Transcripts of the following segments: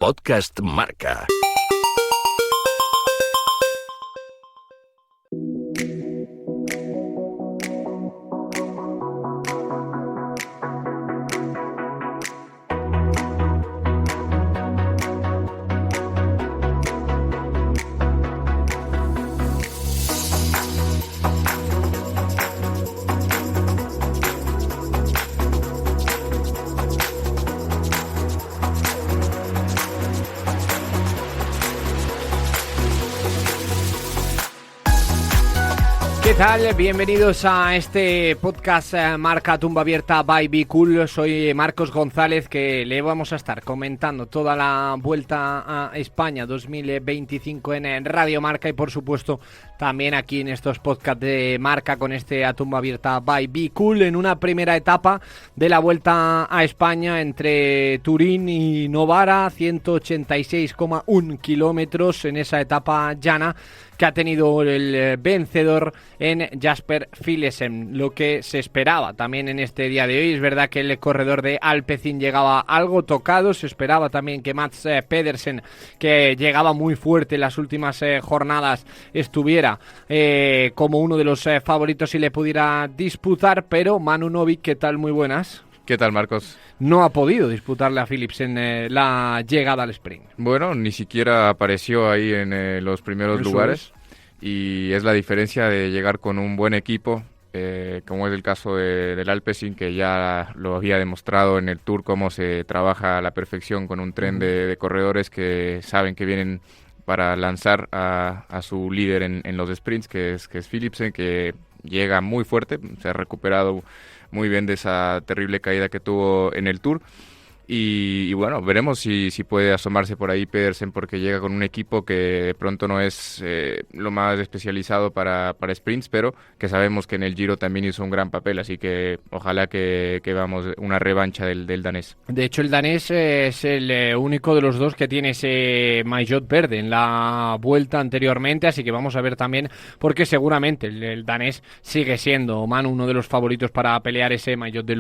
Podcast Marca. ¿Qué tal? Bienvenidos a este podcast Marca Tumba Abierta by Be Cool. Soy Marcos González, que le vamos a estar comentando toda la Vuelta a España 2025 en Radio Marca y por supuesto también aquí en estos podcasts de Marca con este A Tumba Abierta by Be Cool en una primera etapa de la Vuelta a España entre Turín y Novara, 186,1 kilómetros en esa etapa llana que ha tenido el vencedor en Jasper Philipsen, lo que se esperaba también en este día de hoy. Es verdad que el corredor de Alpecin llegaba algo tocado, se esperaba también que Mads Pedersen, que llegaba muy fuerte en las últimas jornadas, estuviera como uno de los favoritos y le pudiera disputar, pero Manu Novik, ¿qué tal? Muy buenas. ¿Qué tal, Marcos? No ha podido disputarle a Philipsen la llegada al sprint. Bueno, ni siquiera apareció ahí en los primeros lugares. Y es la diferencia de llegar con un buen equipo, como es el caso del Alpecin, que ya lo había demostrado en el Tour, cómo se trabaja a la perfección con un tren de corredores que saben que vienen para lanzar a su líder en los sprints, que es Philipsen, que llega muy fuerte, se ha recuperado muy bien de esa terrible caída que tuvo en el Tour. Y bueno, veremos si puede asomarse por ahí Pedersen, porque llega con un equipo que de pronto no es lo más especializado para sprints, pero que sabemos que en el Giro también hizo un gran papel, así que ojalá que veamos una revancha del danés. De hecho, el danés es el único de los dos que tiene ese maillot verde en la vuelta anteriormente, así que vamos a ver también, porque seguramente el danés sigue siendo, Manu, uno de los favoritos para pelear ese maillot de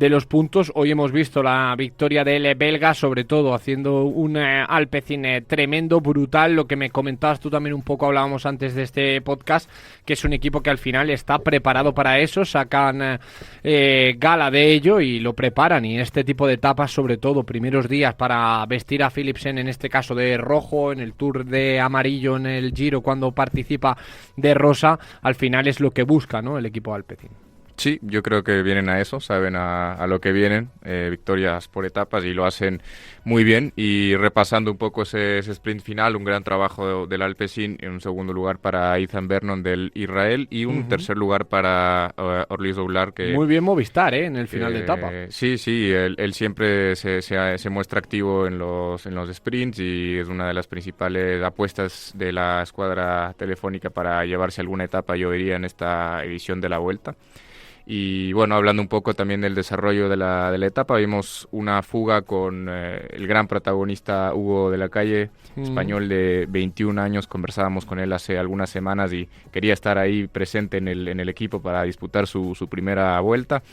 los puntos. Hoy hemos visto la victoria del belga, sobre todo haciendo un Alpecin tremendo, brutal, lo que me comentabas tú también un poco, hablábamos antes de este podcast, que es un equipo que al final está preparado para eso, sacan gala de ello y lo preparan, y este tipo de etapas, sobre todo primeros días, para vestir a Philipsen en este caso de rojo, en el Tour de amarillo, en el Giro cuando participa de rosa, al final es lo que busca, ¿no?, el equipo Alpecin. Sí, yo creo que vienen a eso, saben a lo que vienen, victorias por etapas, y lo hacen muy bien. Y repasando un poco ese sprint final, un gran trabajo del Alpecin, en un segundo lugar para Ethan Vernon del Israel y un tercer lugar para Orly Soulard. Que muy bien Movistar, en el final de etapa. Sí, él siempre se muestra activo en los sprints y es una de las principales apuestas de la escuadra telefónica para llevarse alguna etapa, yo diría, en esta edición de la Vuelta. Y bueno, hablando un poco también del desarrollo de la etapa, vimos una fuga con el gran protagonista Hugo de la Calle, español de 21 años. Conversábamos con él hace algunas semanas y quería estar ahí presente en el equipo para disputar su primera vuelta.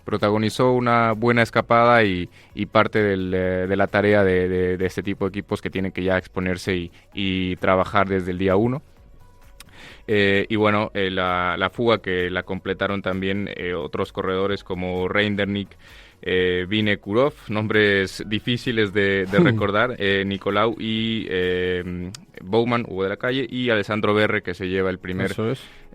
Protagonizó una buena escapada y parte de la tarea de este tipo de equipos que tienen que ya exponerse y trabajar desde el día 1. Y bueno, la fuga que la completaron también otros corredores como Reindernik, Vine Kurov, nombres difíciles de recordar, Nicolau y Bowman, Hugo de la Calle, y Alessandro Berre, que se lleva el primer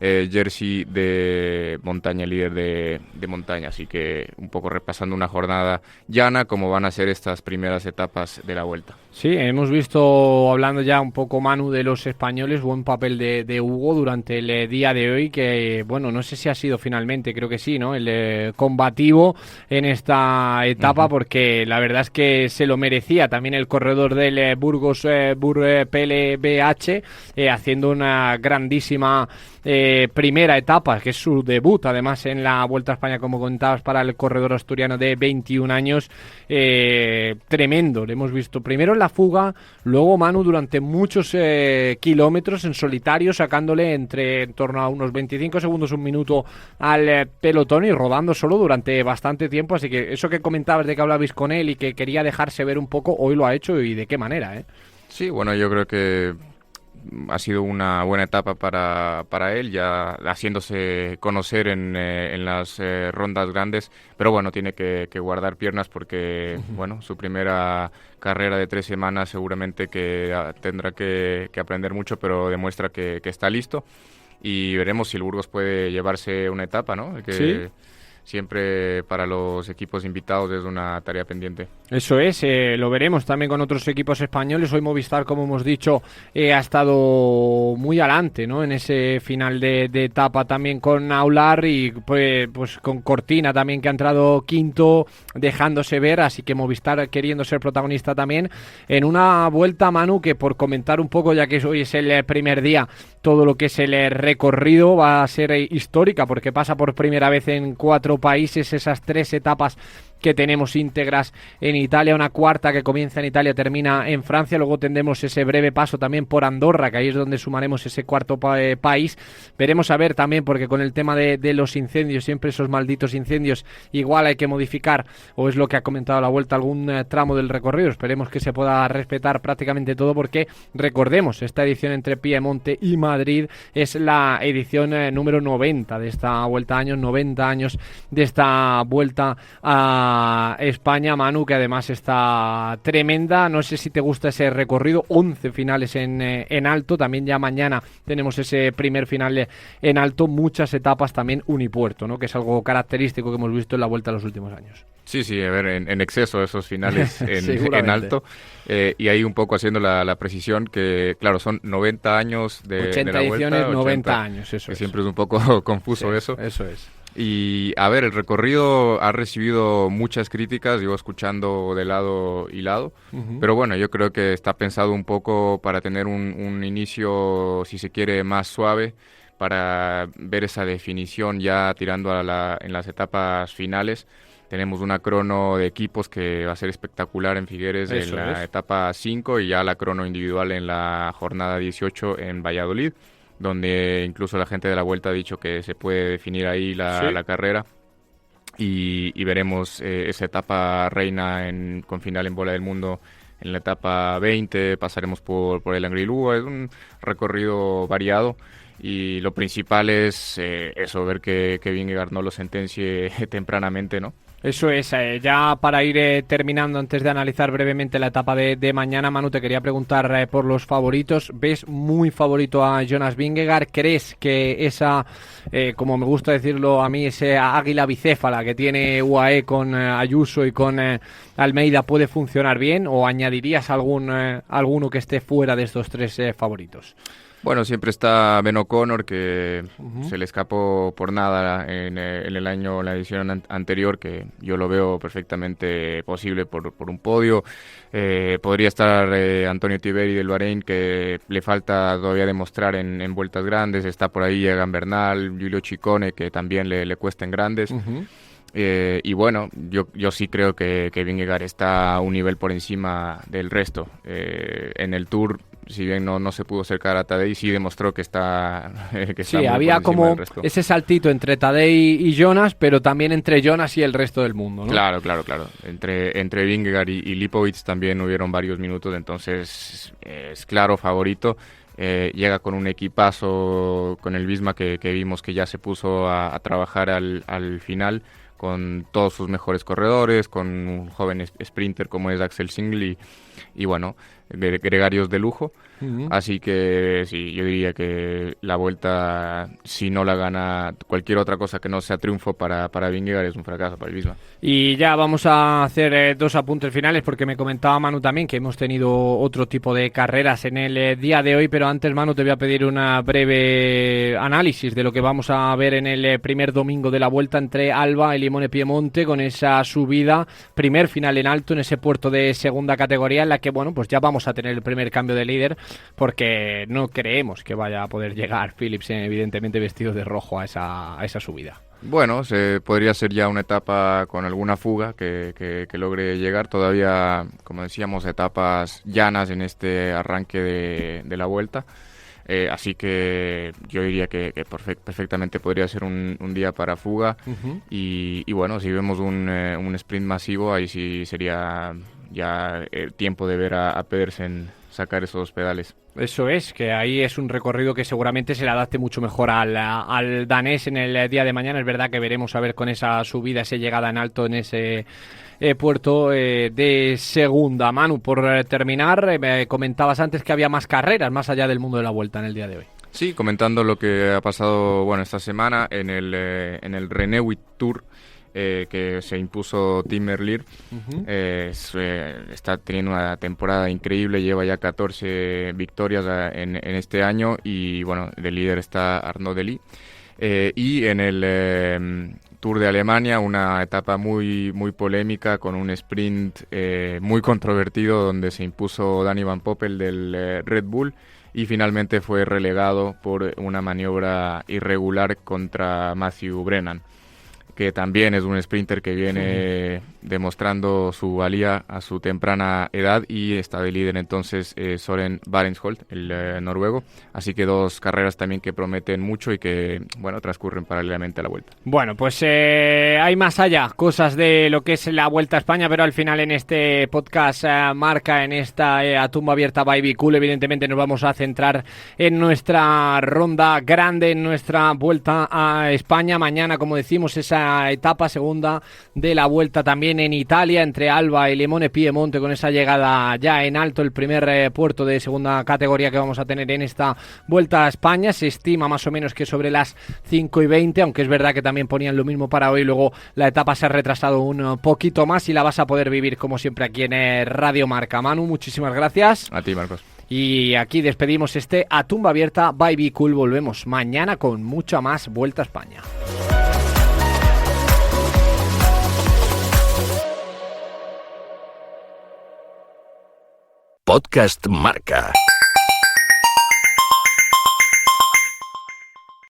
jersey de montaña, líder de montaña. Así que un poco repasando una jornada llana, como van a ser estas primeras etapas de la Vuelta. Sí, hemos visto, hablando ya un poco, Manu, de los españoles, buen papel de Hugo durante el día de hoy, que bueno, no sé si ha sido finalmente, creo que sí, ¿no?, el combativo en esta etapa, porque la verdad es que se lo merecía también el corredor del Burgos Pele GmbH, haciendo una grandísima primera etapa, que es su debut además en la Vuelta a España, como contabas, para el corredor asturiano de 21 años. Tremendo, le hemos visto primero en la fuga, luego Manu durante muchos kilómetros en solitario, sacándole en torno a unos 25 segundos, un minuto al pelotón, y rodando solo durante bastante tiempo. Así que eso que comentabas de que hablabais con él y que quería dejarse ver un poco, hoy lo ha hecho, y de qué manera, ¿eh? Sí, bueno, yo creo que ha sido una buena etapa para él, ya haciéndose conocer en las rondas grandes, pero bueno, tiene que guardar piernas porque, bueno, su primera carrera de 3 semanas seguramente que tendrá que aprender mucho, pero demuestra que está listo, y veremos si el Burgos puede llevarse una etapa, ¿no? Que ¿Sí? Siempre para los equipos invitados es una tarea pendiente. Eso es, lo veremos también con otros equipos españoles. Hoy Movistar, como hemos dicho, ha estado muy adelante, ¿no? En ese final de etapa también con Aular, y pues con Cortina también, que ha entrado quinto, dejándose ver. Así que Movistar queriendo ser protagonista también en una vuelta, Manu, que por comentar un poco, ya que hoy es el primer día, todo lo que es el recorrido va a ser histórica, porque pasa por primera vez en 4 países, esas 3 etapas que tenemos íntegras en Italia, una cuarta que comienza en Italia, termina en Francia. Luego tendremos ese breve paso también por Andorra, que ahí es donde sumaremos ese cuarto país. Veremos a ver también, porque con el tema de los incendios, siempre esos malditos incendios, igual hay que modificar, o es lo que ha comentado la Vuelta, algún tramo del recorrido. Esperemos que se pueda respetar prácticamente todo, porque recordemos, esta edición entre Piemonte y Madrid es la edición número 90 de esta Vuelta, años 90 años de esta Vuelta a España, Manu, que además está tremenda. No sé si te gusta ese recorrido, 11 finales en alto, también ya mañana tenemos ese primer final en alto, muchas etapas también unipuerto, ¿no? Que es algo característico que hemos visto en la Vuelta en los últimos años. Sí, a ver, en exceso esos finales en alto, y ahí un poco haciendo la precisión que, claro, son 90 años de 80 la Vuelta, ediciones, 90 80, años, eso es. Siempre es un poco confuso, Sí, eso. Eso es. Y, a ver, el recorrido ha recibido muchas críticas, yo escuchando de lado y lado, pero bueno, yo creo que está pensado un poco para tener un inicio, si se quiere, más suave, para ver esa definición ya tirando en las etapas finales. Tenemos una crono de equipos que va a ser espectacular en Figueres en la etapa 5, y ya la crono individual en la jornada 18 en Valladolid, donde incluso la gente de la Vuelta ha dicho que se puede definir ahí la carrera, y veremos esa etapa reina con final en Bola del Mundo en la etapa 20, pasaremos por el Angrilúa. Es un recorrido variado, y lo principal es eso, ver que Vingegaard no lo sentencie tempranamente, ¿no? Eso es, ya para ir terminando, antes de analizar brevemente la etapa de mañana, Manu, te quería preguntar por los favoritos. ¿Ves muy favorito a Jonas Vingegaard? ¿Crees que esa, como me gusta decirlo a mí, ese águila bicéfala que tiene UAE con Ayuso y con Almeida puede funcionar bien? ¿O añadirías alguno que esté fuera de estos 3 favoritos? Bueno, siempre está Ben O'Connor, que se le escapó por nada en la edición anterior, que yo lo veo perfectamente posible por un podio. Podría estar Antonio Tiberi del Bahrein, que le falta todavía demostrar en vueltas grandes. Está por ahí Egan Bernal, Giulio Ciccone, que también le cuesta en grandes. Y bueno, yo sí creo que Vingegaard está a un nivel por encima del resto. En el Tour, si bien no se pudo acercar a Tadej, sí demostró que está sí, había como ese saltito entre Tadej y Jonas, pero también entre Jonas y el resto del mundo, ¿no? Claro. Entre Vingegaard y Lipovic también hubieron varios minutos, entonces es claro favorito. Llega con un equipazo, con el Visma que vimos que ya se puso a trabajar al final, con todos sus mejores corredores, con un joven sprinter como es Axel Singl, y bueno, gregarios de lujo. Así que sí, yo diría que la Vuelta, si no la gana, cualquier otra cosa que no sea triunfo para Vingegaard es un fracaso para el Visma. Y ya vamos a hacer 2 apuntes finales, porque me comentaba Manu también que hemos tenido otro tipo de carreras en el día de hoy, pero antes, Manu, te voy a pedir una breve análisis de lo que vamos a ver en el primer domingo de la Vuelta entre Alba y Limone Piemonte, con esa subida, primer final en alto en ese puerto de segunda categoría, en la que, bueno, pues ya vamos vamos a tener el primer cambio de líder, porque no creemos que vaya a poder llegar Philipsen, evidentemente vestido de rojo a esa subida. Bueno, podría ser ya una etapa con alguna fuga que logre llegar. Todavía, como decíamos, etapas llanas en este arranque de la Vuelta. Así que yo diría que perfectamente podría ser un día para fuga. Uh-huh. Y bueno, si vemos un sprint masivo, ahí sí sería ya el tiempo de ver a Pedersen sacar esos pedales. Eso es, que ahí es un recorrido que seguramente se le adapte mucho mejor al danés en el día de mañana. Es verdad que veremos a ver con esa subida, esa llegada en alto en ese puerto de segunda. Manu, por terminar, comentabas antes que había más carreras más allá del mundo de la Vuelta en el día de hoy. Sí, comentando lo que ha pasado esta semana en el Renewi Tour, que se impuso Tim Merlier. Uh-huh. Está teniendo una temporada increíble, lleva ya 14 victorias en este año y bueno, de líder está Arnaud Delis. Y en el Tour de Alemania, una etapa muy, muy polémica con un sprint muy controvertido donde se impuso Danny Van Poppel del Red Bull y finalmente fue relegado por una maniobra irregular contra Matthew Brennan, que también es un sprinter que viene demostrando su valía a su temprana edad y está de líder entonces Søren Varensholt, el noruego. Así que dos carreras también que prometen mucho y que, bueno, transcurren paralelamente a la Vuelta. Bueno, pues hay más allá cosas de lo que es la Vuelta a España, pero al final en este podcast Marca, en esta a tumba abierta by Be Cool, evidentemente nos vamos a centrar en nuestra ronda grande, en nuestra Vuelta a España. Mañana, como decimos, esa etapa segunda de la Vuelta también en Italia, entre Alba y Limone Piemonte, con esa llegada ya en alto, el primer puerto de segunda categoría que vamos a tener en esta Vuelta a España. Se estima más o menos que sobre las 5:20, aunque es verdad que también ponían lo mismo para hoy. Luego la etapa se ha retrasado un poquito más y la vas a poder vivir como siempre aquí en Radio Marca. Manu, muchísimas gracias. A ti, Marcos. Y aquí despedimos este A Tumba Abierta by Be Cool. Volvemos mañana con mucha más Vuelta a España. Podcast Marca.